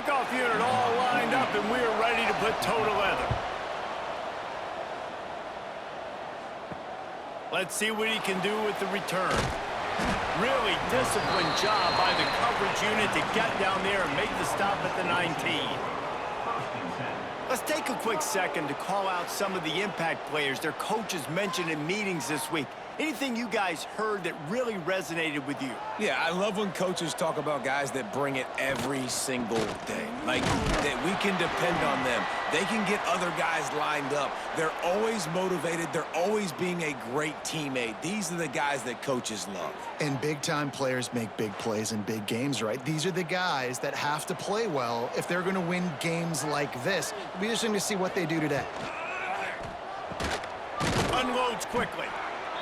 Kickoff unit all lined up, and we are ready to put toe to leather. Let's see what he can do with the return. Really disciplined job by the coverage unit to get down there and make the stop at the 19. Let's take a quick second to call out some of the impact players their coaches mentioned in meetings this week. Anything you guys heard that really resonated with you? Yeah, I love when coaches talk about guys that bring it every single day. Like, that we can depend on them. They can get other guys lined up. They're always motivated. They're always being a great teammate. These are the guys that coaches love. And big-time players make big plays in big games, right? These are the guys that have to play well if they're going to win games like this. It'll be interesting to see what they do today. Unloads quickly.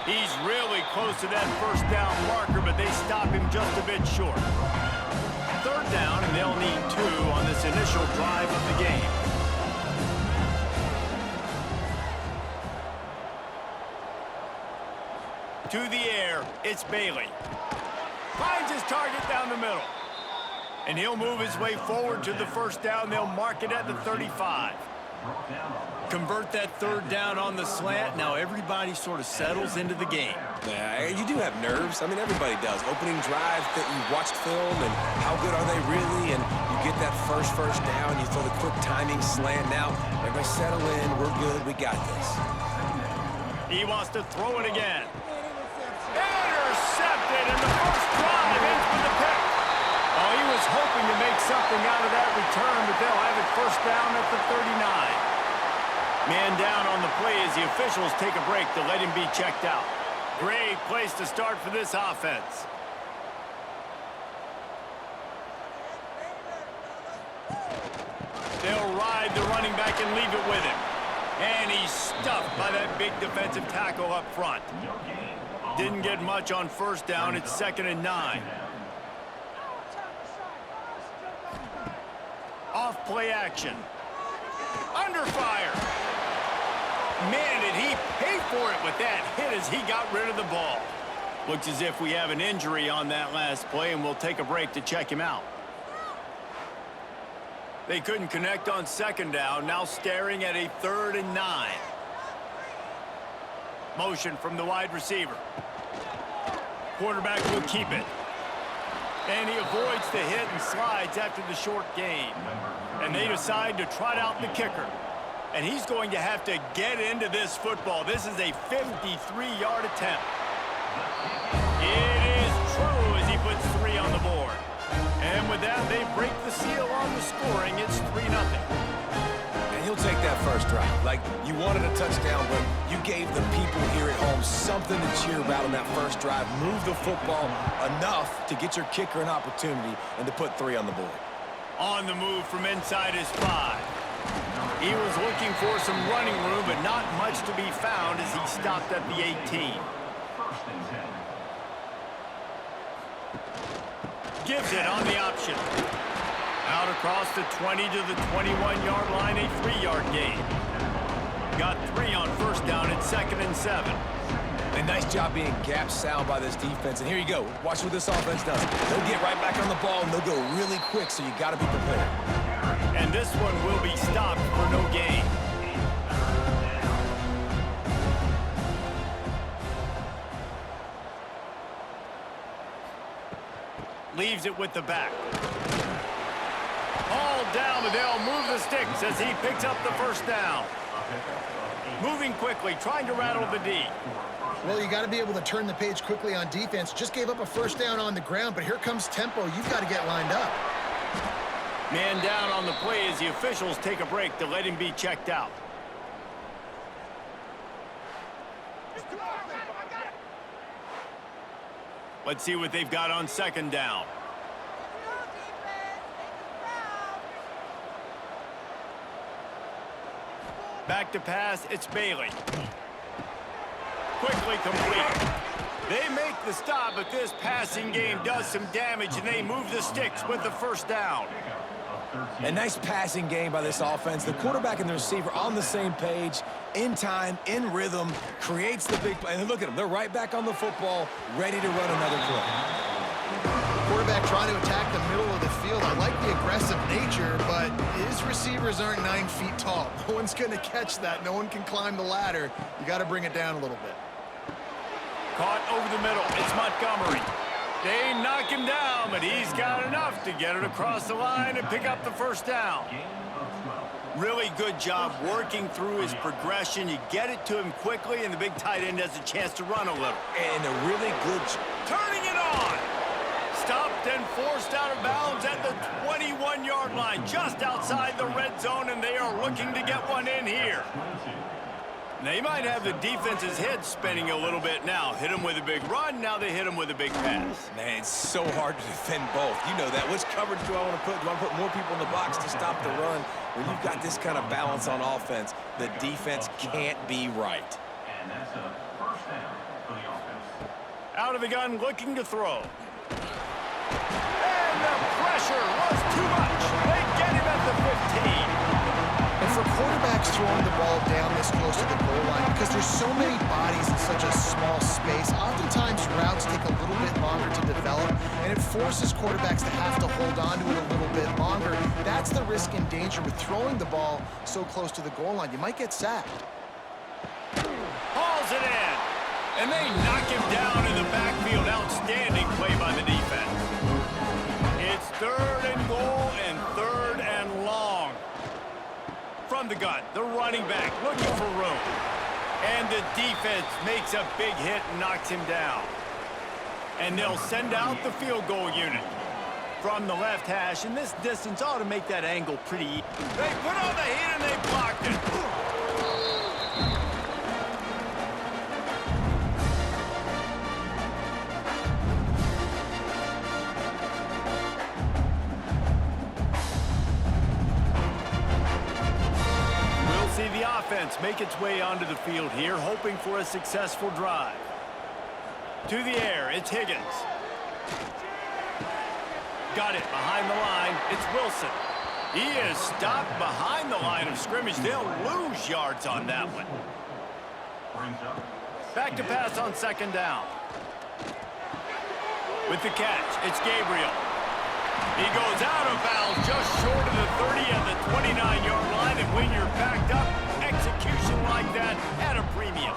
He's really close to that first down marker, but they stop him just a bit short. Third down, and they'll need 2 on this initial drive of the game. To the air, it's Bailey. Finds his target down the middle. And he'll move his way forward to the first down. They'll mark it at the 35. Convert that third down on the slant. Now everybody sort of settles into the game. Yeah, you do have nerves. I mean, everybody does. Opening drive that you watched film, and how good are they really? And you get that first down. You throw the quick timing slant. Now everybody settle in. We're good. We got this. He wants to throw it again. Intercepted, and the first drive ends with a pick. Oh, he was hoping to make something out of that return, but they'll have it first down at the 39. Man down on the play as the officials take a break to let him be checked out. Great place to start for this offense. They'll ride the running back and leave it with him. And he's stuffed by that big defensive tackle up front. Didn't get much on first down. It's 2nd and 9. Off play action. Under fire. Man, did he pay for it with that hit as he got rid of the ball. Looks as if we have an injury on that last play, and we'll take a break to check him out. They couldn't connect on 2nd down, now staring at a 3rd and 9. Motion from the wide receiver. Quarterback will keep it. And he avoids the hit and slides after the short gain. And they decide to trot out the kicker. And he's going to have to get into this football. This is a 53-yard attempt. It is true as he puts 3 on the board. And with that, they break the seal on the scoring. It's 3-0. And he'll take that first drive. Like, you wanted a touchdown, but you gave the people here at home something to cheer about on that first drive. Move the football enough to get your kicker an opportunity and to put 3 on the board. On the move from inside his 5. He was looking for some running room, but not much to be found as he stopped at the 18. Gives it on the option. Out across the 20 to the 21-yard line, a 3-yard gain. Got 3 on first down at 2nd and 7. A nice job being gap sound by this defense. And here you go. Watch what this offense does. They'll get right back on the ball, and they'll go really quick, so you got to be prepared. And this one will be stopped for no gain. Leaves it with the back. All down, but they'll move the sticks as he picks up the first down. Moving quickly, trying to rattle the D. Well, you got to be able to turn the page quickly on defense. Just gave up a first down on the ground, but here comes tempo. You've got to get lined up. Man down on the play as the officials take a break to let him be checked out. Let's see what they've got on 2nd down. Back to pass, it's Bailey. Quickly complete. They make the stop, but this passing game does some damage, and they move the sticks with the first down. A nice passing game by this offense. The quarterback and the receiver on the same page, in time, in rhythm, creates the big play. And look at them. They're right back on the football, ready to run another play. Quarterback trying to attack the middle of the field. I like the aggressive nature, but his receivers aren't 9 feet tall. No one's going to catch that. No one can climb the ladder. You got to bring it down a little bit. Caught over the middle. It's Montgomery. They knock him down, but he's got enough to get it across the line and pick up the first down. Really good job working through his progression. You get it to him quickly, and the big tight end has a chance to run a little. And a really good... Turning it on! Stopped and forced out of bounds at the 21-yard line, just outside the red zone, and they are looking to get one in here. They might have the defense's head spinning a little bit now. Hit him with a big run, now they hit him with a big pass. Man, it's so hard to defend both. You know that. Which coverage do I want to put? Do I put more people in the box to stop the run? When you've got this kind of balance on offense, the defense can't be right. And that's a first down for the offense. Out of the gun, looking to throw. And the pressure was too much. They get him at the 15. And for quarterbacks throwing the ball down this close to the goal line, because there's so many bodies in such a small space, oftentimes routes take a little bit longer to develop, and it forces quarterbacks to have to hold on to it a little bit longer. That's the risk and danger with throwing the ball so close to the goal line. You might get sacked. Hauls it in. And they knock him down in the backfield. Outstanding play by the defense. It's 3rd and goal and 3rd and long. From the gun, the running back looking for room. And the defense makes a big hit and knocks him down. And they'll send out the field goal unit. From the left hash, and this distance ought to make that angle pretty easy. They put on the heat and they blocked it. Offense make its way onto the field here, hoping for a successful drive. To the air, it's Higgins. Got it behind the line. It's Wilson. He is stopped behind the line of scrimmage. They'll lose yards on that one. Back to pass on 2nd down. With the catch, it's Gabriel. He goes out of bounds just short of the 30 at the 29-yard line, and when you're backed up, execution like that at a premium.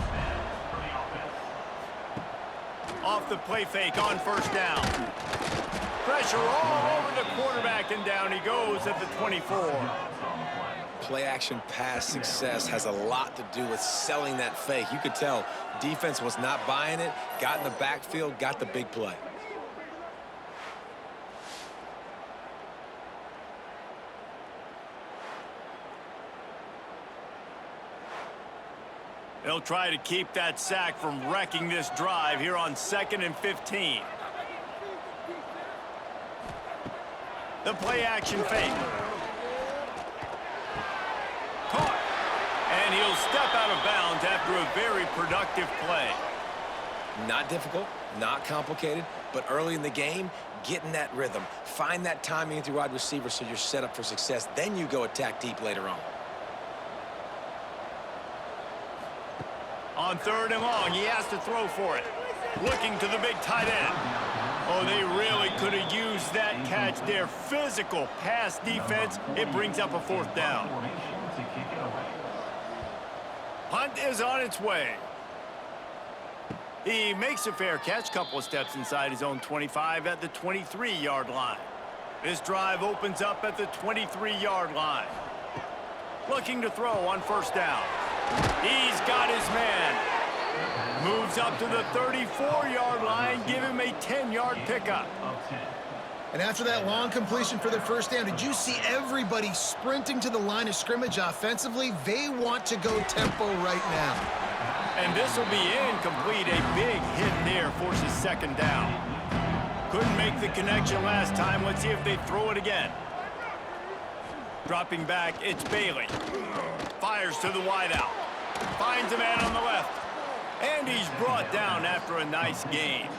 Off the play fake on 1st down. Pressure all over the quarterback, and down he goes at the 24. Play-action pass success has a lot to do with selling that fake. You could tell defense was not buying it, got in the backfield, got the big play. They'll try to keep that sack from wrecking this drive here on 2nd and 15. The play-action fake. Caught. And he'll step out of bounds after a very productive play. Not difficult, not complicated, but early in the game, get in that rhythm. Find that timing with your wide receiver so you're set up for success. Then you go attack deep later on. On 3rd and long, he has to throw for it. Looking to the big tight end. Oh, they really could have used that catch there. Physical pass defense. It brings up a 4th down. Punt is on its way. He makes a fair catch, couple of steps inside his own 25 at the 23-yard line. This drive opens up at the 23-yard line. Looking to throw on 1st down. He's got his man. Moves up to the 34-yard line. Give him a 10-yard pickup. And after that long completion for the 1st down, did you see everybody sprinting to the line of scrimmage offensively? They want to go tempo right now. And this will be incomplete. A big hit there forces 2nd down. Couldn't make the connection last time. Let's see if they throw it again. Dropping back, it's Bailey. Fires to the wideout. Finds a man on the left. And he's brought down after a nice gain.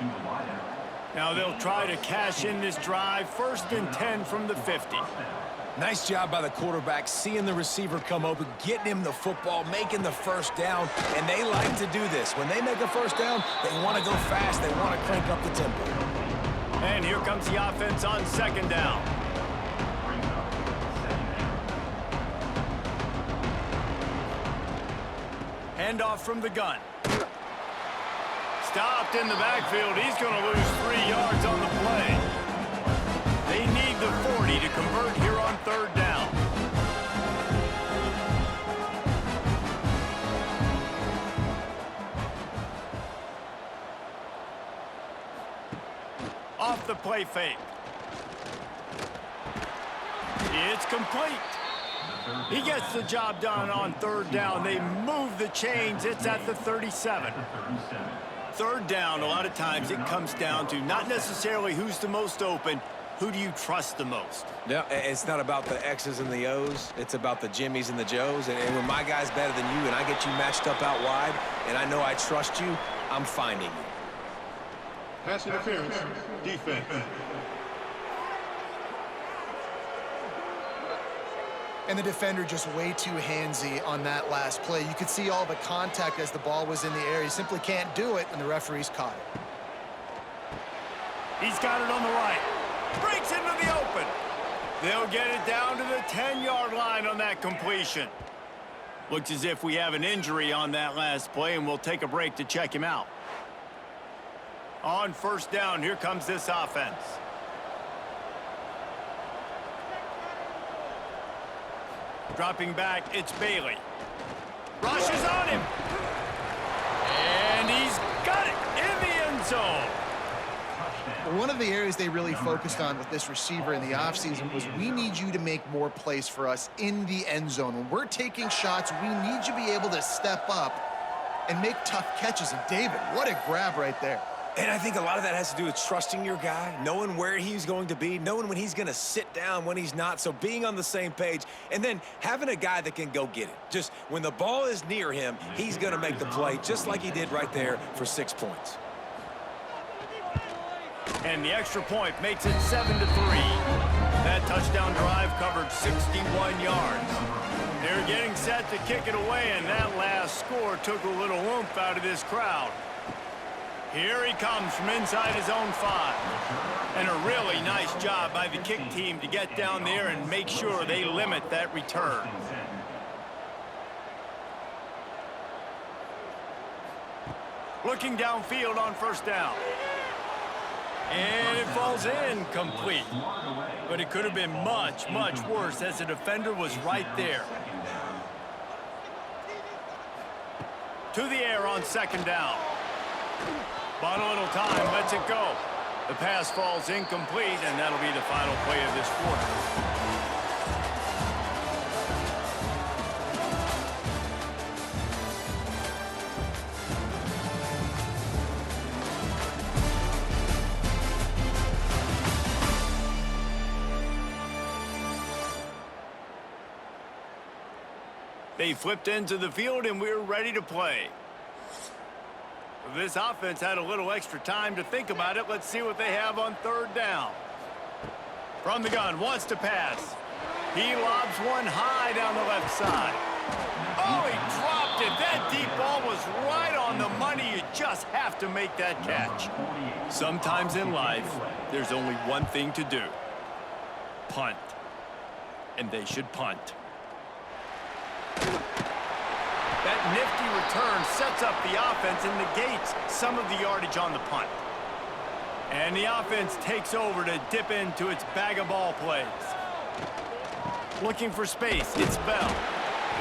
Now they'll try to cash in this drive. 1st and 10 from the 50. Nice job by the quarterback, seeing the receiver come open, getting him the football, making the 1st down, and they like to do this. When they make a 1st down, they want to go fast. They want to crank up the tempo. And And here comes the offense on second down. Brings up second down. Handoff from the gun. Stopped in the backfield. He's going to lose 3 yards on the play. They need the 40 to convert here on third down. Off the play fake. It's complete. He gets the job done on third down. They move the chains. It's at the 37. Third down, a lot of times it comes down to not necessarily who's the most open, who do you trust the most? No, it's not about the X's and the O's. It's about the Jimmies and the Joes. And when my guy's better than you and I get you matched up out wide and I know I trust you, I'm finding you. Pass interference, defense. And the defender just way too handsy on that last play. You could see all the contact as the ball was in the air. He simply can't do it, and the referees caught it. He's got it on the right. Breaks into the open. They'll get it down to the 10-yard line on that completion. Looks as if we have an injury on that last play, and we'll take a break to check him out. On first down, here comes this offense. Dropping back, it's Bailey. Rushes on him. And he's got it in the end zone. One of the areas they really focused on with this receiver in the offseason was we need you to make more plays for us in the end zone. When we're taking shots, we need you to be able to step up and make tough catches. And David, what a grab right there. And I think a lot of that has to do with trusting your guy, knowing where he's going to be, knowing when he's going to sit down, when he's not, so being on the same page, and then having a guy that can go get it. Just when the ball is near him, he's going to make the play, just like he did right there for 6 points. And the extra point makes it 7-3. That touchdown drive covered 61 yards. They're getting set to kick it away, and that last score took a little oomph out of this crowd. Here he comes from inside his own 5. And a really nice job by the kick team to get down there and make sure they limit that return. Looking downfield on first down. And it falls incomplete. But it could have been much, much worse as the defender was right there. To the air on second down. Bought a little time, lets it go. The pass falls incomplete, and that'll be the final play of this quarter. They flipped into the field, and we're ready to play. This offense had a little extra time to think about it. Let's see what they have on third down. From the gun, wants to pass. He lobs one high down the left side. Oh, he dropped it. That deep ball was right on the money. You just have to make that catch. Sometimes in life, there's only one thing to do. Punt. And they should punt. That nifty return sets up the offense and negates some of the yardage on the punt. And the offense takes over to dip into its bag of ball plays. Looking for space, it's Bell.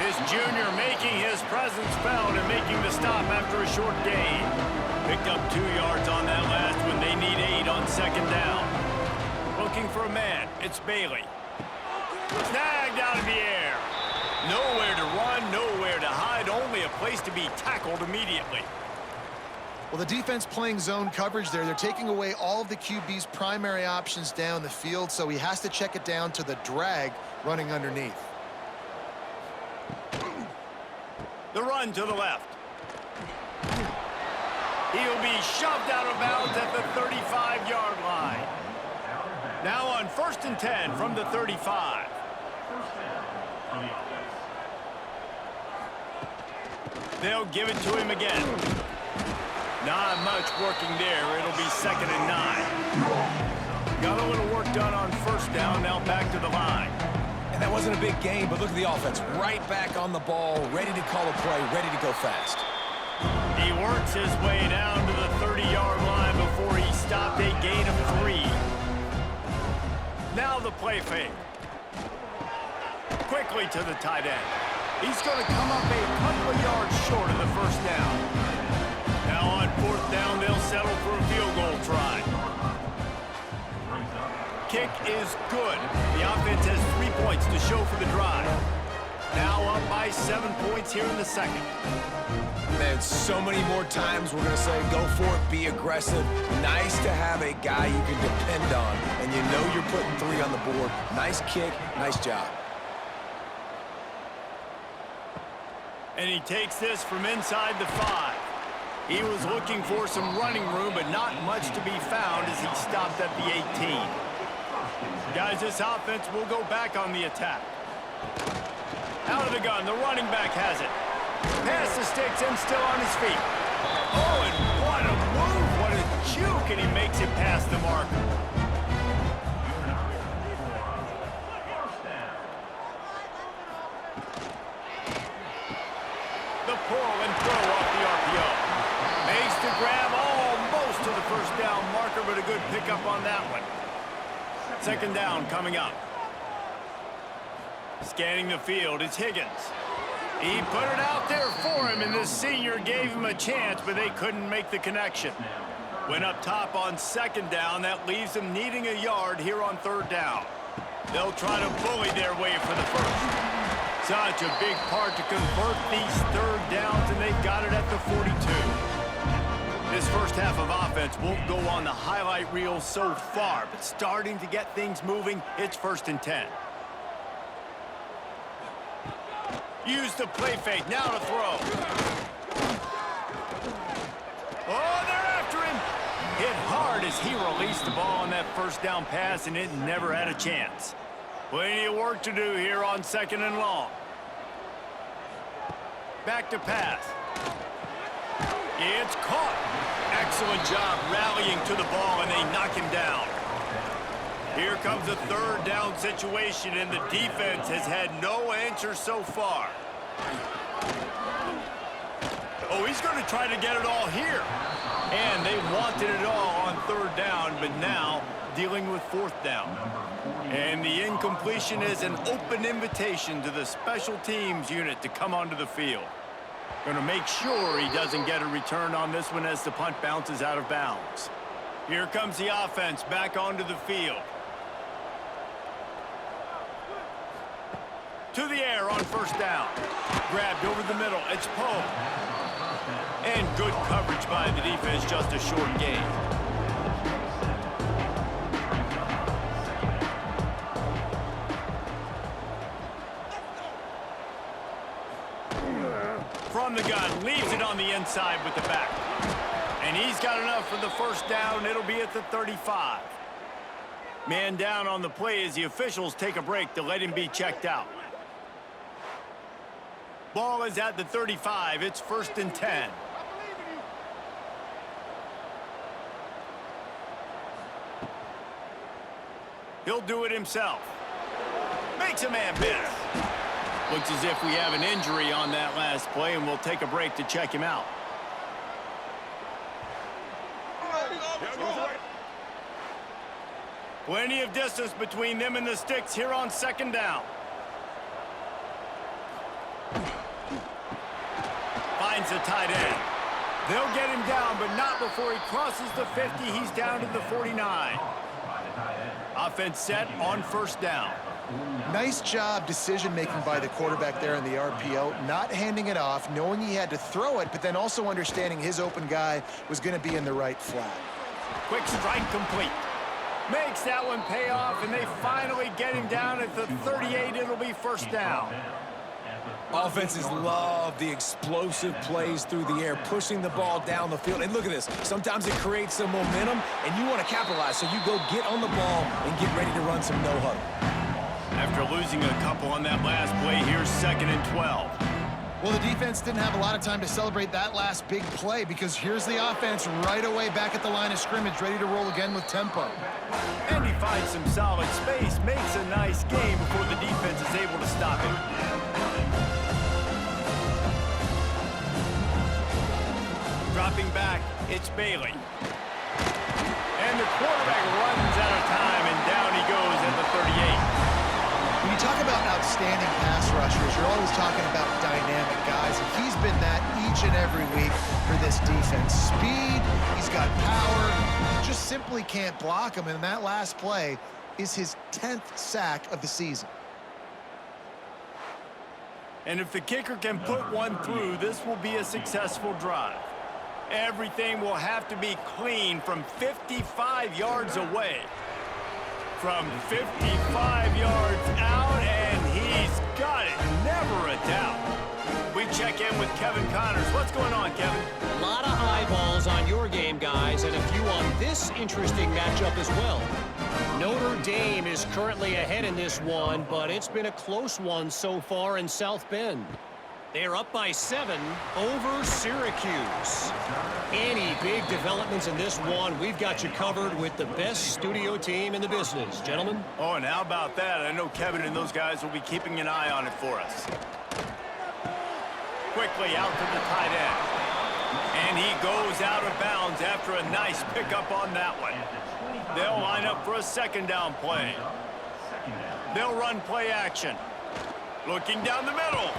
This junior making his presence felt and making the stop after a short gain. Picked up 2 yards on that last one. They need 8 on second down. Looking for a man, it's Bailey. Snagged out of the air. Nowhere to run, nowhere to hide, only a place to be tackled immediately. Well, the defense playing zone coverage there. They're taking away all of the QB's primary options down the field, so he has to check it down to the drag running underneath. The run to the left. He'll be shoved out of bounds at the 35-yard line. Now on 1st and 10 from the 35. They'll give it to him again. Not much working there. It'll be 2nd and 9. Got a little work done on first down, now back to the line. And that wasn't a big game, but look at the offense. Right back on the ball, ready to call a play, ready to go fast. He works his way down to the 30-yard line before he stopped a gain of 3. Now the play fake. Quickly to the tight end. He's going to come up a couple of yards short of the first down. Now on fourth down, they'll settle for a field goal try. Kick is good. The offense has 3 points to show for the drive. Now up by 7 points here in the second. Man, so many more times we're going to say, go for it, be aggressive. Nice to have a guy you can depend on, and you know you're putting 3 on the board. Nice kick, nice job. And he takes this from inside the 5. He was looking for some running room, but not much to be found as he stopped at the 18. Guys, this offense will go back on the attack. Out of the gun, the running back has it. Pass the sticks and still on his feet. Oh, and what a move, what a juke, and he makes it past the marker. The pull and throw off the RPO. Makes the grab almost to the first down marker, but a good pickup on that one. Second down coming up. Scanning the field, it's Higgins. He put it out there for him, and this senior gave him a chance, but they couldn't make the connection. Went up top on second down. That leaves them needing a yard here on third down. They'll try to bully their way for the first. Such a big part to convert these third downs, and they've got it at the 42. This first half of offense won't go on the highlight reel so far, but starting to get things moving, it's 1st and 10. Use the play fake, now to throw. Oh, they're after him. Hit hard as he released the ball on that first down pass, and it never had a chance. Plenty of work to do here on 2nd and long. Back to pass. It's caught. Excellent job rallying to the ball, and they knock him down. Here comes a third down situation, and the defense has had no answer so far. Oh, he's going to try to get it all here. And they wanted it all on third down, but now dealing with fourth down. And the incompletion is an open invitation to the special teams unit to come onto the field. Going to make sure he doesn't get a return on this one as the punt bounces out of bounds. Here comes the offense back onto the field. To the air on first down. Grabbed over the middle. It's Poe. And good coverage by the defense, just a short gain. From the gun, leaves it on the inside with the back. And he's got enough for the first down. It'll be at the 35. Man down on the play as the officials take a break to let him be checked out. Ball is at the 35. It's 1st and 10. He'll do it himself. Makes a man miss. Looks as if we have an injury on that last play, and we'll take a break to check him out. Plenty of distance between them and the sticks here on second down. Finds the tight end. They'll get him down, but not before he crosses the 50. He's down to the 49. Offense set on first down. Nice job decision-making by the quarterback there in the RPO, not handing it off, knowing he had to throw it, but then also understanding his open guy was going to be in the right flat. Quick strike complete. Makes that one pay off, and they finally get him down at the 38. It'll be first down. Offenses love the explosive plays through the air, pushing the ball down the field. And look at this. Sometimes it creates some momentum, and you want to capitalize, so you go get on the ball and get ready to run some no-huddle. After losing a couple on that last play, here's 2nd and 12. Well, the defense didn't have a lot of time to celebrate that last big play because here's the offense right away back at the line of scrimmage, ready to roll again with tempo. And he finds some solid space, makes a nice game before the defense is able to stop him. Dropping back, it's Bailey. And the quarterback runs out of time, and down he goes at the 38. When you talk about outstanding pass rushers, you're always talking about dynamic guys, and he's been that each and every week for this defense. Speed, he's got power, you just simply can't block him, and that last play is his 10th sack of the season. And if the kicker can put one through, this will be a successful drive. Everything will have to be clean from 55 yards away. From 55 yards out, and he's got it. Never a doubt. We check in with Kevin Connors. What's going on, Kevin? A lot of eyeballs on your game, guys, and a few on this interesting matchup as well. Notre Dame is currently ahead in this one, but it's been a close one so far in South Bend. They're up by 7 over Syracuse. Any big developments in this one, we've got you covered with the best studio team in the business, gentlemen. Oh, and how about that? I know Kevin and those guys will be keeping an eye on it for us. Quickly out to the tight end. And he goes out of bounds after a nice pickup on that one. They'll line up for a second down play. They'll run play action. Looking down the middle.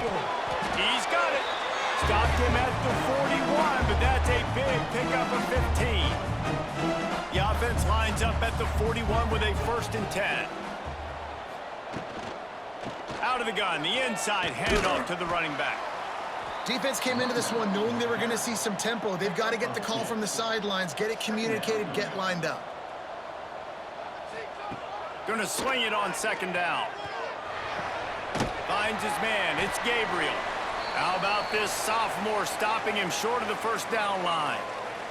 He's got it. Stopped him at the 41, but that's a big pickup of 15. The offense lines up at the 41 with a 1st and 10. Out of the gun, the inside handoff to the running back. Defense came into this one knowing they were going to see some tempo. They've got to get the call from the sidelines, get it communicated, get lined up. Going to sling it on 2nd down. Finds his man. It's Gabriel. How about this sophomore stopping him short of the 1st down line?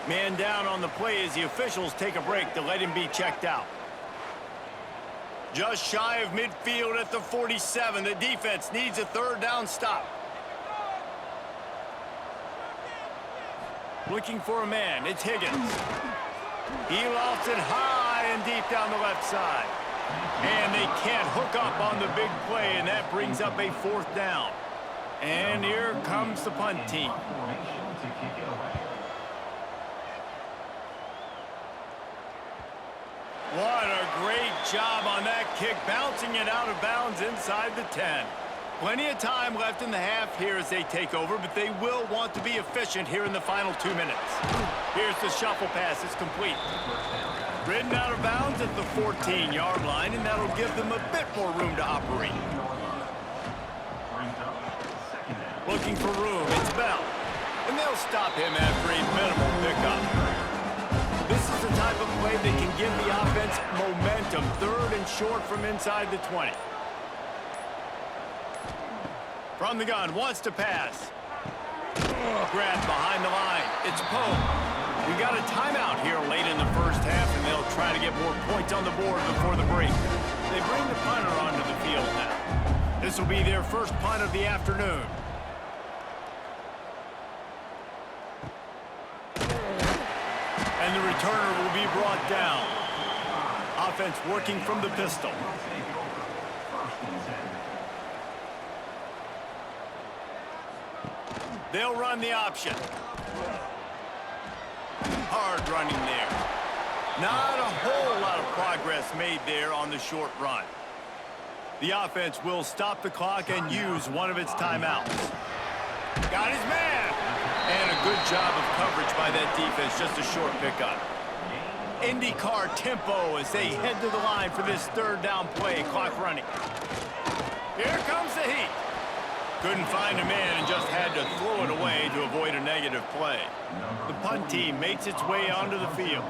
Man down on the play as the officials take a break to let him be checked out. Just shy of midfield at the 47. The defense needs a 3rd down stop. Looking for a man. It's Higgins. He lofts it high and deep down the left side. And they can't hook up on the big play, and that brings up a 4th down. And here comes the punt team. What a great job on that kick, bouncing it out of bounds inside the 10. Plenty of time left in the half here as they take over, but they will want to be efficient here in the final 2 minutes. Here's the shuffle pass. It's complete. Ridden out of bounds at the 14-yard line, and that'll give them a bit more room to operate. Looking for room, it's Bell. And they'll stop him after a minimal pickup. This is the type of play that can give the offense momentum. 3rd and short from inside the 20. From the gun, wants to pass. Grabbed behind the line. It's Poe. We got a timeout here late in the 1st half, and they'll try to get more points on the board before the break. They bring the punter onto the field now. This will be their 1st punt of the afternoon. And the returner will be brought down. Offense working from the pistol. They'll run the option. Hard running there. Not a whole lot of progress made there on the short run. The offense will stop the clock and use one of its timeouts. Got his man. And a good job of coverage by that defense. Just a short pickup. IndyCar tempo as they head to the line for this 3rd down play. Clock running. Here comes the heat. Couldn't find a man and just had to throw it away to avoid a negative play. The punt team makes its way onto the field.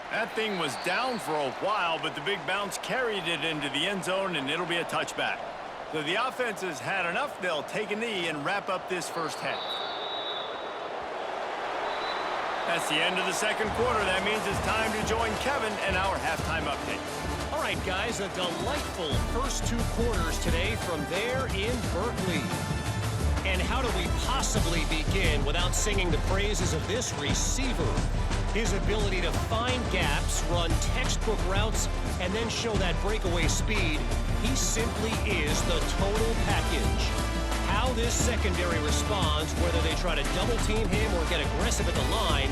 That thing was down for a while, but the big bounce carried it into the end zone, and it'll be a touchback. So the offense has had enough. They'll take a knee and wrap up this 1st half. That's the end of the second quarter. That means it's time to join Kevin and our halftime update. All right, guys, a delightful first 2 quarters today from there in Berkeley. And how do we possibly begin without singing the praises of this receiver? His ability to find gaps, run textbook routes, and then show that breakaway speed. He simply is the total package. How this secondary responds, whether they try to double-team him or get aggressive at the line,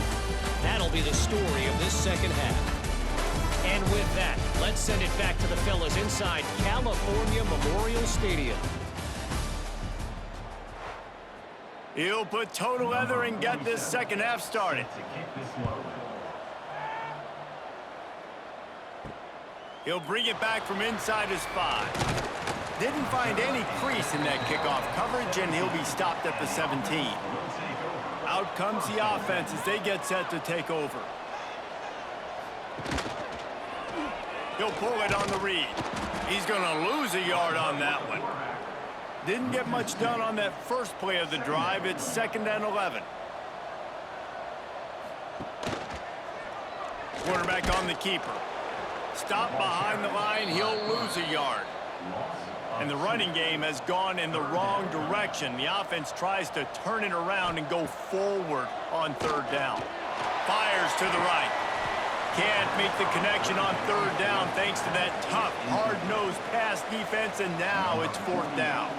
that'll be the story of this second half. And with that, let's send it back to the fellas inside California Memorial Stadium. He'll put toe to leather and get this second half started. He'll bring it back from inside his 5. Didn't find any crease in that kickoff coverage, and he'll be stopped at the 17. Out comes the offense as they get set to take over. He'll pull it on the read. He's going to lose a yard on that one. Didn't get much done on that first play of the drive. It's 2nd and 11. Quarterback on the keeper. Stop behind the line. He'll lose a yard. And the running game has gone in the wrong direction. The offense tries to turn it around and go forward on 3rd down. Fires to the right. Can't make the connection on 3rd down thanks to that tough, hard-nosed pass defense, and now it's 4th down.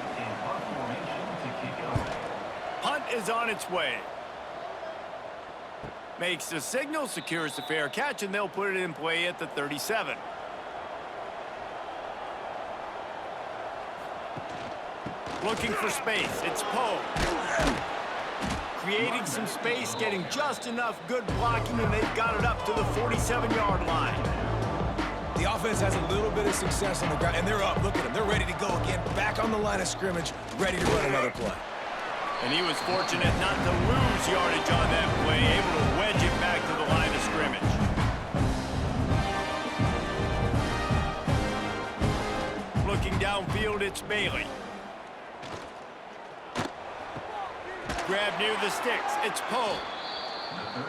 Punt is on its way. Makes the signal, secures the fair catch, and they'll put it in play at the 37. Looking for space. It's Poe. Creating some space, getting just enough good blocking, and they've got it up to the 47-yard line. The offense has a little bit of success on the ground, and they're up. Look at them. They're ready to go again. Back on the line of scrimmage, ready to run another play. And he was fortunate not to lose yardage on that play, able to wedge it back to the line of scrimmage. Looking downfield, it's Bailey. Grab near the sticks. It's Poe.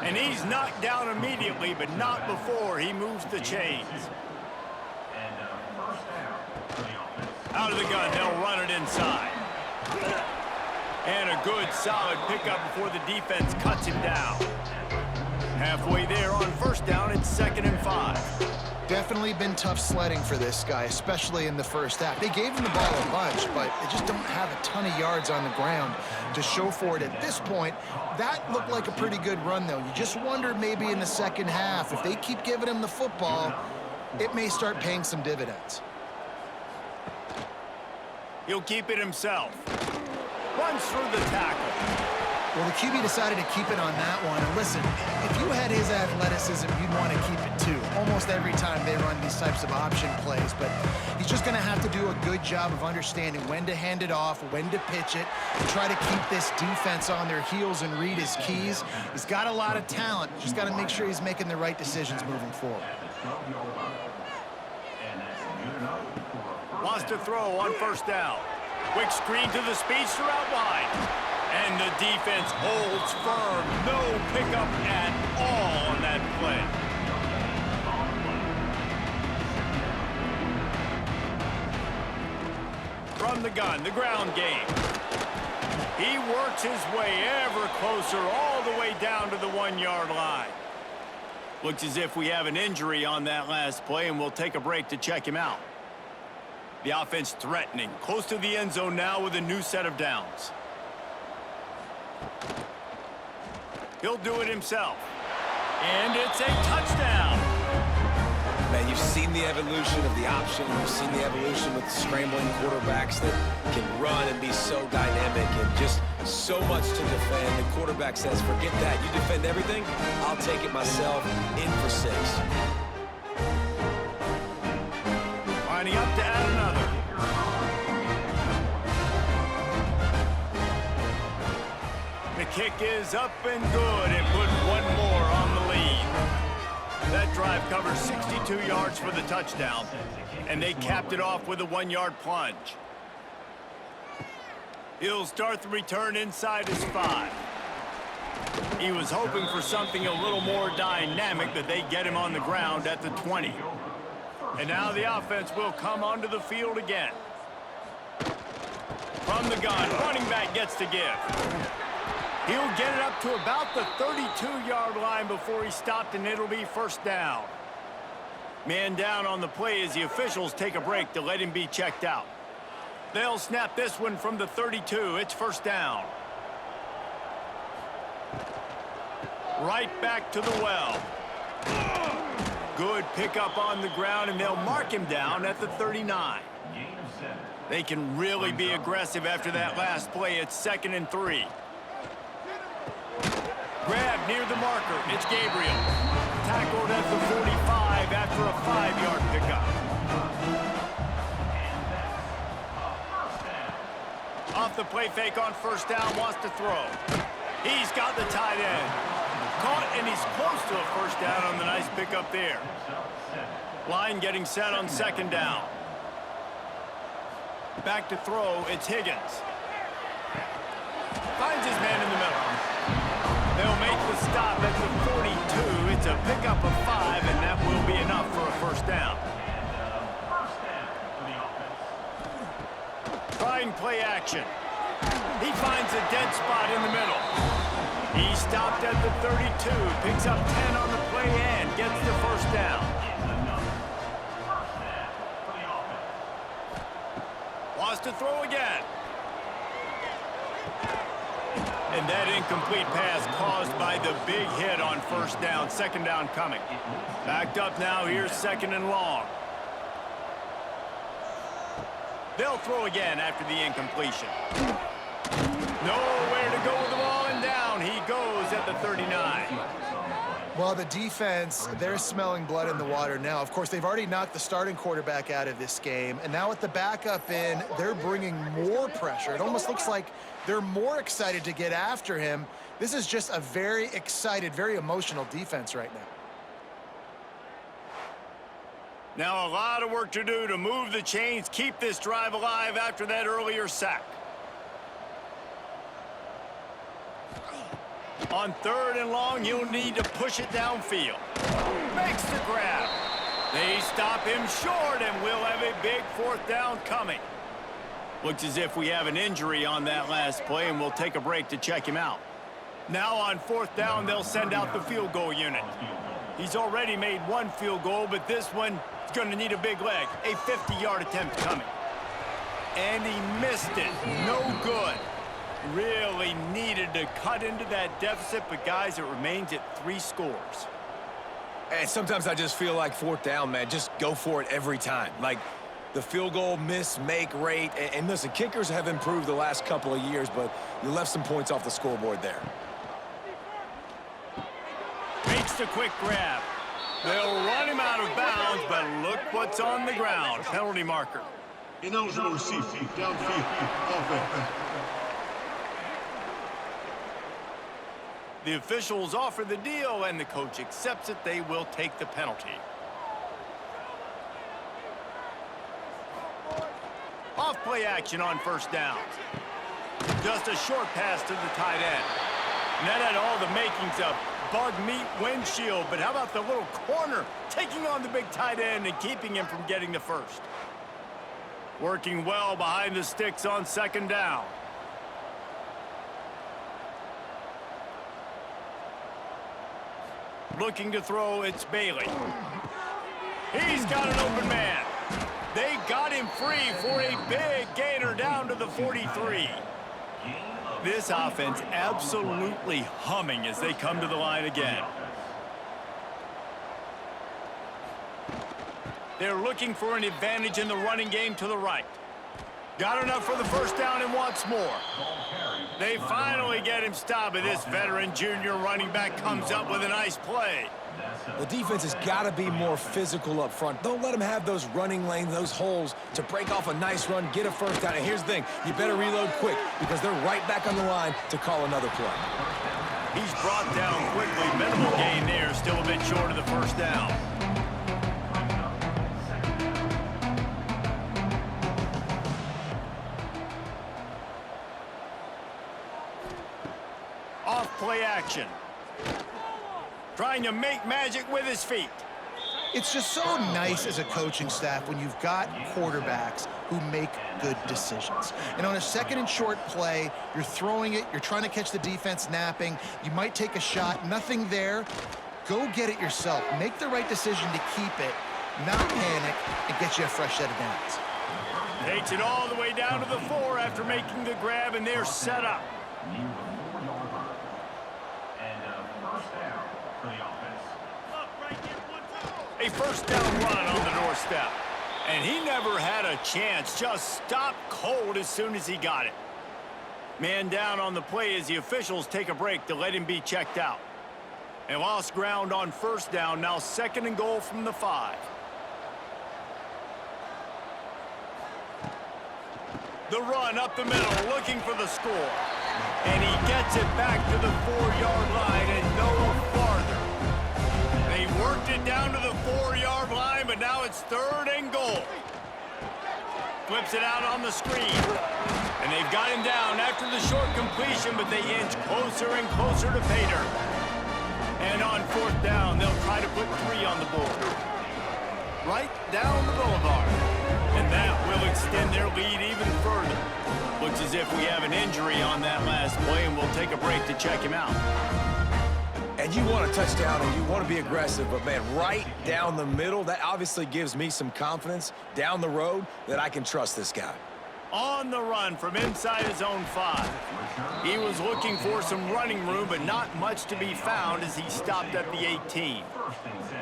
And he's knocked down immediately, but not before he moves the chains. Out of the gun, they'll run it inside. And a good, solid pickup before the defense cuts him down. Halfway there on 1st down, it's 2nd and 5. Definitely been tough sledding for this guy, especially in the first half. They gave him the ball a bunch, but they just don't have a ton of yards on the ground to show for it at this point. That looked like a pretty good run, though. You just wonder maybe in the second half, if they keep giving him the football, it may start paying some dividends. He'll keep it himself. Runs through the tackle. Well, the QB decided to keep it on that one. And listen, if you had his athleticism, you'd want to keep it too. Almost every time they run these types of option plays. But he's just going to have to do a good job of understanding when to hand it off, when to pitch it, and try to keep this defense on their heels and read his keys. He's got a lot of talent. Just got to make sure he's making the right decisions moving forward. Wants to throw on 1st down. Quick screen to the speedster out wide. And the defense holds firm. No pickup at all on that play. From the gun, the ground game. He works his way ever closer all the way down to the 1-yard line. Looks as if we have an injury on that last play, and we'll take a break to check him out. The offense threatening, close to the end zone now with a new set of downs. He'll do it himself. And it's a touchdown. Man, you've seen the evolution of the option. You've seen the evolution with the scrambling quarterbacks that can run and be so dynamic and just so much to defend. The quarterback says, forget that. You defend everything, I'll take it myself. In for 6. Lining up to add another. The kick is up and good and put one more on the lead. That drive covers 62 yards for the touchdown, and they capped it off with a 1-yard plunge. He'll start the return inside his 5. He was hoping for something a little more dynamic, but they get him on the ground at the 20. And now the offense will come onto the field again. From the gun, running back gets to give. He'll get it up to about the 32-yard line before he stopped, and it'll be first down. Man down on the play as the officials take a break to let him be checked out. They'll snap this one from the 32. It's first down. Right back to the well. Good pickup on the ground, and they'll mark him down at the 39. They can really be aggressive after that last play. It's 2nd and 3. Grab near the marker. It's Gabriel. Tackled at the 45 after a 5-yard pickup. Off the play fake on first down, wants to throw. He's got the tight end. Caught, and he's close to a first down on the nice pickup there. Line getting set on 2nd down. Back to throw, it's Higgins. Finds his man in the middle. They'll make the stop at the 42. It's a pickup of 5, and that will be enough for a first down. Trying play action. He finds a dead spot in the middle. He stopped at the 32, picks up 10 on the play and gets the first down. Wants to throw again. And that incomplete pass caused by the big hit on first down. 2nd down coming. Backed up now. Here's 2nd and long. They'll throw again after the incompletion. Nowhere to go with the ball, and down he goes at the 39. Well, the defense, they're smelling blood in the water now. Of course, they've already knocked the starting quarterback out of this game, and now with the backup in, they're bringing more pressure. It almost looks like they're more excited to get after him. This is just a very excited, very emotional defense right now. Now a lot of work to do to move the chains, keep this drive alive after that earlier sack. On 3rd and long, he'll need to push it downfield. Makes the grab. They stop him short, and we'll have a big 4th down coming. Looks as if we have an injury on that last play, and we'll take a break to check him out. Now on 4th down, they'll send out the field goal unit. He's already made 1 field goal, but this one is going to need a big leg. A 50-yard attempt coming. And he missed it. No good. Really needed to cut into that deficit, but guys, it remains at 3 scores. And sometimes I just feel like 4th down, man, just go for it every time. Like the field goal miss-make rate. And listen, kickers have improved the last couple of years, but you left some points off the scoreboard there. Makes the quick grab. They'll run him out of bounds, but look what's on the ground. Penalty marker. Ineligible receiver, downfield, offense. The officials offer the deal, and the coach accepts it. They will take the penalty. Off play action on first down. Just a short pass to the tight end. And that had all the makings of bug meat windshield, but how about the little corner taking on the big tight end and keeping him from getting the first? Working well behind the sticks on 2nd down. Looking to throw, it's Bailey. He's got an open man. They got him free for a big gainer down to the 43. This offense absolutely humming as they come to the line again. They're looking for an advantage in the running game to the right. Got enough for the first down and wants more. They finally get him stopped, but this veteran junior running back comes up with a nice play. The defense has got to be more physical up front. Don't let them have those running lanes, those holes to break off a nice run, get a first down. And here's the thing, you better reload quick because they're right back on the line to call another play. He's brought down quickly. Minimal gain there, still a bit short of the first down. Off play action. Trying to make magic with his feet. It's just so nice as a coaching staff when you've got quarterbacks who make good decisions. And on a second and short play, you're throwing it, you're trying to catch the defense napping, you might take a shot, nothing there. Go get it yourself. Make the right decision to keep it, not panic, and get you a fresh set of downs. Takes it all the way down to the 4 after making the grab, and they're set up. Near the 4-yard line. And first down for the offense. A first down run on the doorstep. And he never had a chance. Just stopped cold as soon as he got it. Man down on the play as the officials take a break to let him be checked out. They lost ground on first down. Now 2nd and goal from the 5. The run up the middle, looking for the score. And he gets it back to the 4-yard line and no farther. They worked it down to the 4-yard line, but now it's 3rd and goal. Flips it out on the screen. And they've got him down after the short completion, but they inch closer and closer to pay dirt. And on 4th down, they'll try to put 3 on the board. Right down the boulevard. And that will extend their lead even further. Looks as if we have an injury on that last play, and we'll take a break to check him out. And you want a touchdown and you want to be aggressive, but man, right down the middle, that obviously gives me some confidence down the road that I can trust this guy. On the run from inside his own 5. He was looking for some running room, but not much to be found as he stopped at the 18. First and 10.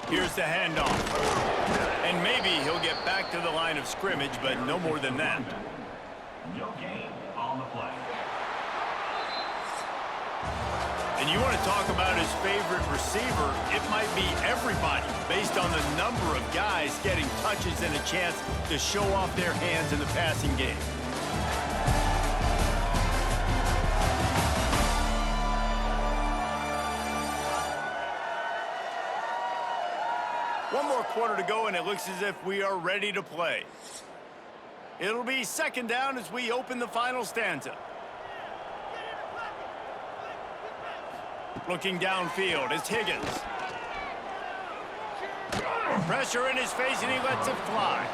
Here's the handoff. And maybe he'll get back to the line of scrimmage, but no more than that. No gain on the play. And you want to talk about his favorite receiver, it might be everybody, based on the number of guys getting touches and a chance to show off their hands in the passing game. One more quarter to go, and it looks as if we are ready to play. It'll be 2nd down as we open the final stanza. Looking downfield, it's Higgins. Pressure in his face, and he lets it fly.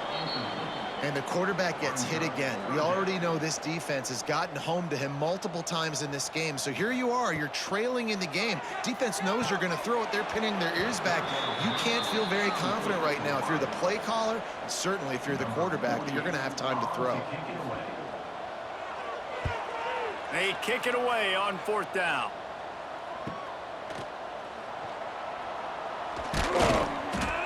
And the quarterback gets hit again. We already know this defense has gotten home to him multiple times in this game. So here you are, you're trailing in the game. Defense knows you're going to throw it. They're pinning their ears back. You can't feel very confident right now if you're the play caller, and certainly if you're the quarterback, that you're going to have time to throw. They kick it away on 4th down.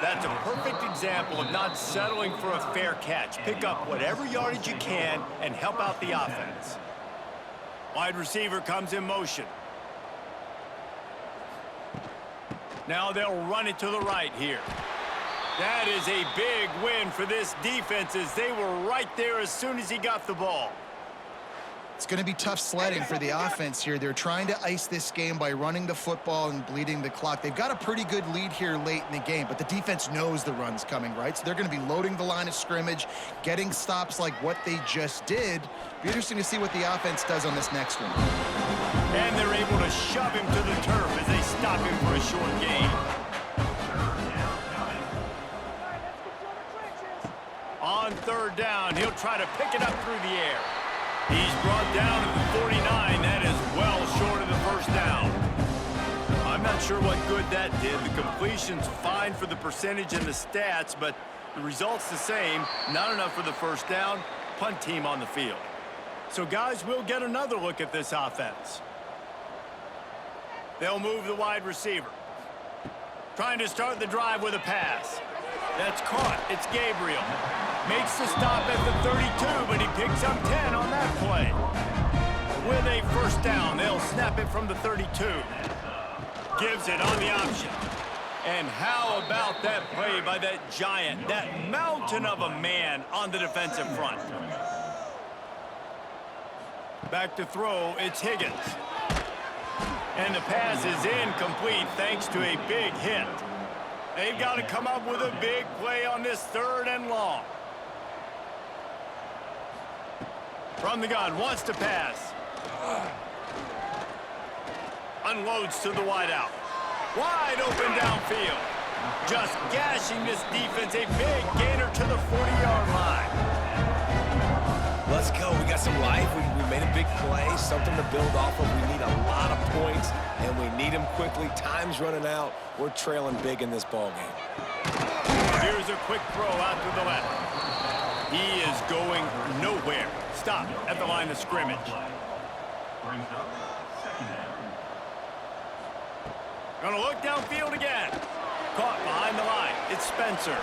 That's a perfect example of not settling for a fair catch. Pick up whatever yardage you can and help out the offense. Wide receiver comes in motion. Now they'll run it to the right here. That is a big win for this defense as they were right there as soon as he got the ball. It's going to be tough sledding for the offense here. They're trying to ice this game by running the football and bleeding the clock. They've got a pretty good lead here late in the game, but the defense knows the run's coming, right? So they're going to be loading the line of scrimmage, getting stops like what they just did. Be interesting to see what the offense does on this next one. And they're able to shove him to the turf as they stop him for a short gain. On 3rd down, he'll try to pick it up through the air. He's brought down to the 49. That is well short of the first down. I'm not sure what good that did. The completion's fine for the percentage and the stats, but the result's the same. Not enough for the first down. Punt team on the field. So, guys, we'll get another look at this offense. They'll move the wide receiver. Trying to start the drive with a pass. That's caught. It's Gabriel. Makes the stop at the 32, but he picks up 10 on that play. With a first down, they'll snap it from the 32. Gives it on the option. And how about that play by that giant, that mountain of a man on the defensive front? Back to throw, it's Higgins. And the pass is incomplete thanks to a big hit. They've got to come up with a big play on this 3rd and long. From the gun, wants to pass. Unloads to the wideout. Wide open downfield. Just gashing this defense. A big gainer to the 40-yard line. Let's go. We got some life. We made a big play, something to build off of. We need a lot of points, and we need them quickly. Time's running out. We're trailing big in this ball game. Here's a quick throw out to the left. He is going nowhere. Stop at the line of scrimmage. Brings up second down. Gonna look downfield again. Caught behind the line. It's Spencer.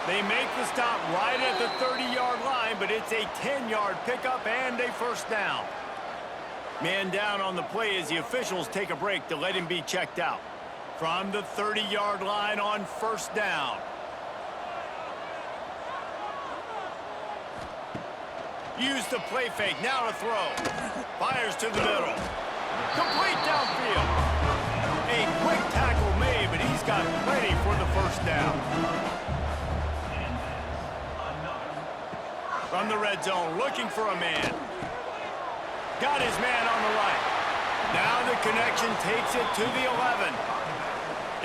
They make the stop right at the 30-yard line, but it's a 10-yard pickup and a first down. Man down on the play as the officials take a break to let him be checked out. From the 30-yard line on first down. Use the play fake, now to throw. Fires to the middle. Complete downfield. A quick tackle made, but he's got plenty for the first down. From the red zone, looking for a man. Got his man on the right. Now the connection takes it to the 11.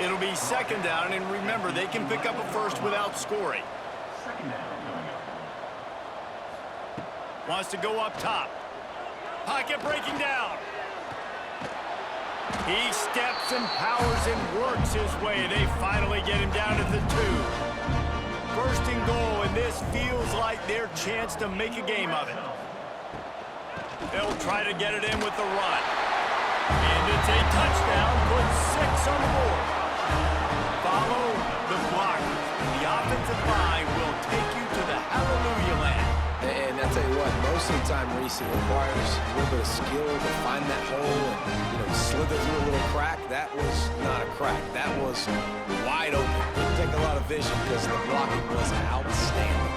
It'll be second down, and remember, they can pick up a first without scoring. Second down coming up. Wants to go up top. Pocket breaking down. He steps and powers and works his way. They finally get him down at the 2. First and goal, and this feels like their chance to make a game of it. They'll try to get it in with the run. And it's a touchdown, puts 6 on the board. Follow the blockers. The offensive line will take you to the hallelujah land. And I tell you what, most of the time, Reese, it requires a little bit of skill to find that hole and, slither through a little crack. That was not a crack. That was wide open. Didn't take a lot of vision because the blocking was outstanding.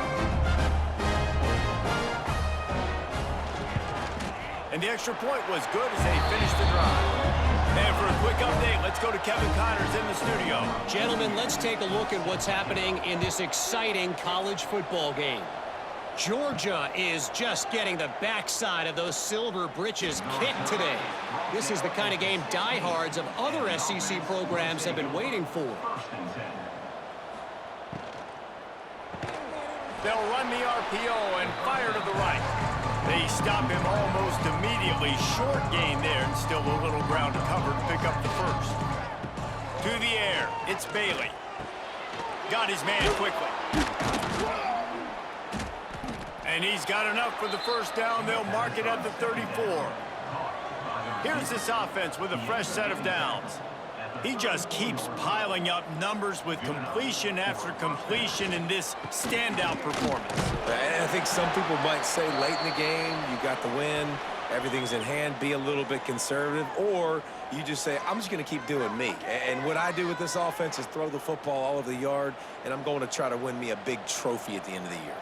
And the extra point was good as they finished the drive. And for a quick update, let's go to Kevin Connors in the studio. Gentlemen, let's take a look at what's happening in this exciting college football game. Georgia is just getting the backside of those silver britches kicked today. This is the kind of game diehards of other SEC programs have been waiting for. They'll run the RPO and fire to the right. They stop him almost immediately. Short gain there, and still a little ground to cover to pick up the first. To the air, it's Bailey. Got his man quickly. And he's got enough for the first down. They'll mark it at the 34. Here's this offense with a fresh set of downs. He just keeps piling up numbers with completion after completion in this standout performance. And I think some people might say late in the game, you got the win, everything's in hand, be a little bit conservative, or you just say, I'm just going to keep doing me. And what I do with this offense is throw the football all over the yard, and I'm going to try to win me a big trophy at the end of the year.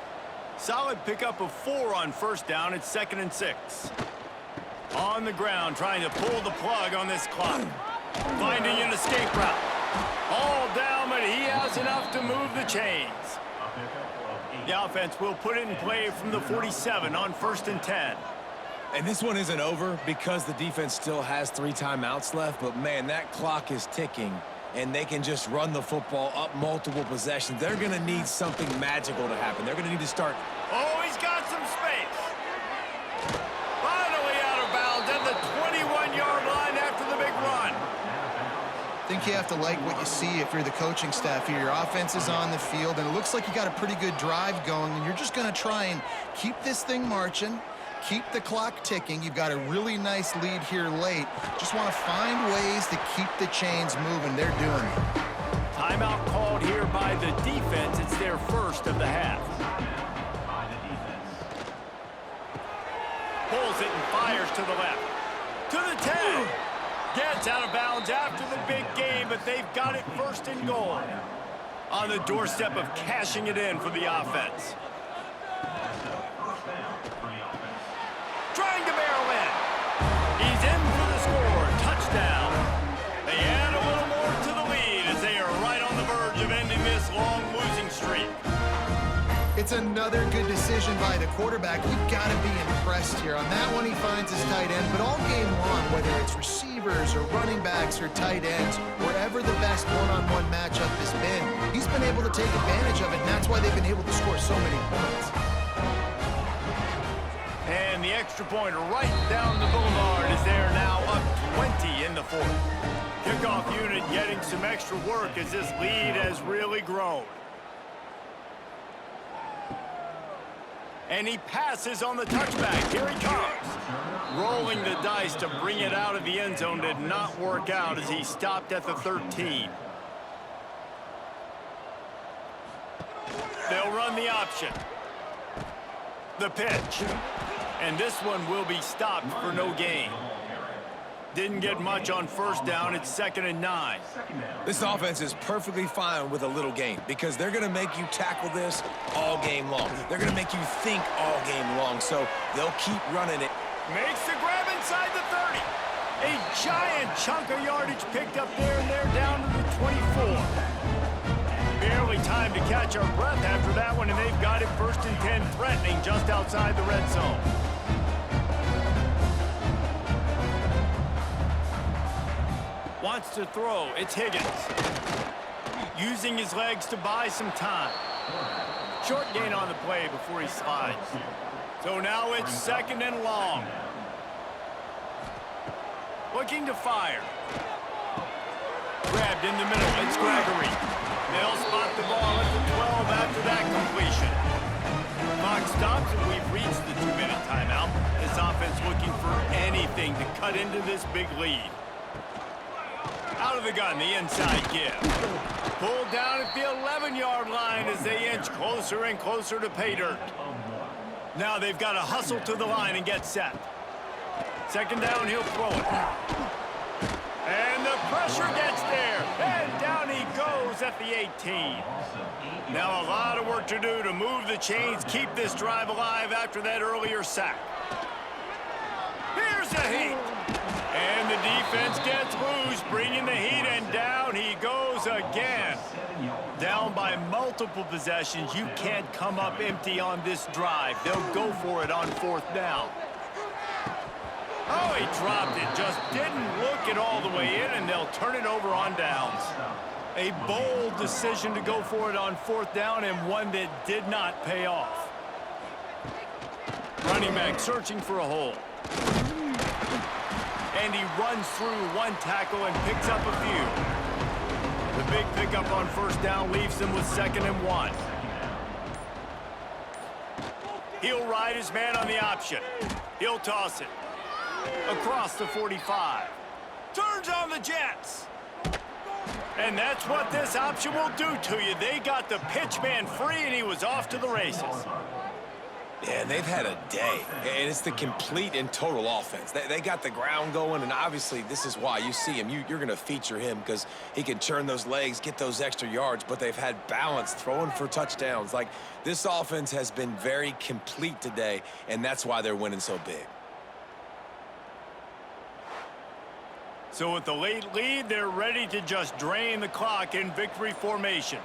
Solid pickup of 4 on first down. It's 2nd and 6. On the ground, trying to pull the plug on this clock. Finding an escape route. All down, but he has enough to move the chains. The offense will put it in play from the 47 on 1st and 10. And this one isn't over because the defense still has 3 timeouts left, but man, that clock is ticking. And they can just run the football up multiple possessions. They're going to need something magical to happen. They're going to need to start. Oh, he's got some space. Finally out of bounds at the 21-yard line after the big run. I think you have to like what you see if you're the coaching staff here. Your offense is on the field, and it looks like you got a pretty good drive going, and you're just going to try and keep this thing marching. Keep the clock ticking. You've got a really nice lead here late. Just want to find ways to keep the chains moving. They're doing it. Timeout called here by the defense. It's their first of the half. Pulls it and fires to the left. To the 10. Gets out of bounds after the big game, but they've got it 1st and goal. On the doorstep of cashing it in for the offense. Trying to barrel in. He's in for the score. Touchdown. They add a little more to the lead as they are right on the verge of ending this long losing streak. It's another good decision by the quarterback. You've got to be impressed here. On that one, he finds his tight end, but all game long, whether it's receivers or running backs or tight ends, wherever the best one-on-one matchup has been, he's been able to take advantage of it, and that's why they've been able to score so many points. And the extra pointer right down the boulevard is there now, up 20 in the fourth. Kickoff unit getting some extra work as this lead has really grown. And he passes on the touchback. Here he comes. Rolling the dice to bring it out of the end zone did not work out as he stopped at the 13. They'll run the option. The pitch. And this one will be stopped for no gain. Didn't get much on first down. It's 2nd and 9. This offense is perfectly fine with a little gain because they're going to make you tackle this all game long. They're going to make you think all game long, so they'll keep running it. Makes the grab inside the 30. A giant chunk of yardage picked up there, and they're down to the 24. Barely time to catch our breath after that one, and they've got it 1st and 10, threatening just outside the red zone. Wants to throw. It's Higgins. Using his legs to buy some time. Short gain on the play before he slides. So now it's 2nd and long. Looking to fire. Grabbed in the middle. It's Gregory. They'll spot the ball at the 12 after that completion. Clock stops and we've reached the 2-minute timeout. This offense looking for anything to cut into this big lead. Out of the gun, the inside give. Pulled down at the 11-yard line as they inch closer and closer to pay dirt. Now they've got to hustle to the line and get set. 2nd down, he'll throw it. And the pressure gets there. And down he goes at the 18. Now a lot of work to do to move the chains, keep this drive alive after that earlier sack. Here's a heat. And the defense gets loose, bringing the heat, and down he goes again. Down by multiple possessions. You can't come up empty on this drive. They'll go for it on 4th down. Oh, he dropped it. Just didn't look it all the way in, and they'll turn it over on downs. A bold decision to go for it on 4th down, and one that did not pay off. Running back searching for a hole. And he runs through one tackle and picks up a few. The big pickup on 1st down leaves them with 2nd and 1. He'll ride his man on the option. He'll toss it. Across the 45. Turns on the Jets. And that's what this option will do to you. They got the pitch man free, and he was off to the races. Yeah, and they've had a day, and it's the complete and total offense. They got the ground going, and obviously this is why you see him. You're going to feature him because he can churn those legs, get those extra yards, but they've had balance, throwing for touchdowns. Like, this offense has been very complete today, and that's why they're winning so big. So with the late lead, they're ready to just drain the clock in victory formation.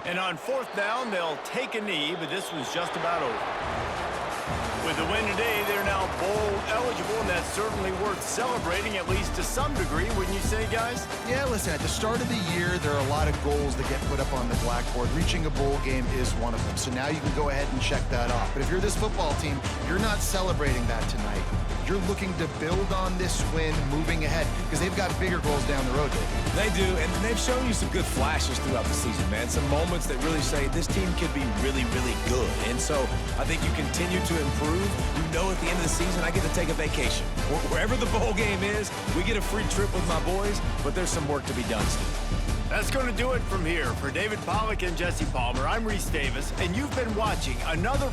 And on 4th down, they'll take a knee, but this was just about over. With the win today, they're now bowl eligible, and that's certainly worth celebrating, at least to some degree, wouldn't you say, guys? Yeah, listen, at the start of the year, there are a lot of goals that get put up on the blackboard. Reaching a bowl game is one of them, so now you can go ahead and check that off. But if you're this football team, you're not celebrating that tonight. You're looking to build on this win moving ahead because they've got bigger goals down the road, David. They do, and they've shown you some good flashes throughout the season, man. Some moments that really say this team could be really, really good. And so I think you continue to improve. You know at the end of the season, I get to take a vacation. Wherever the bowl game is, we get a free trip with my boys, but there's some work to be done still. That's going to do it from here. For David Pollack and Jesse Palmer, I'm Reese Davis, and you've been watching another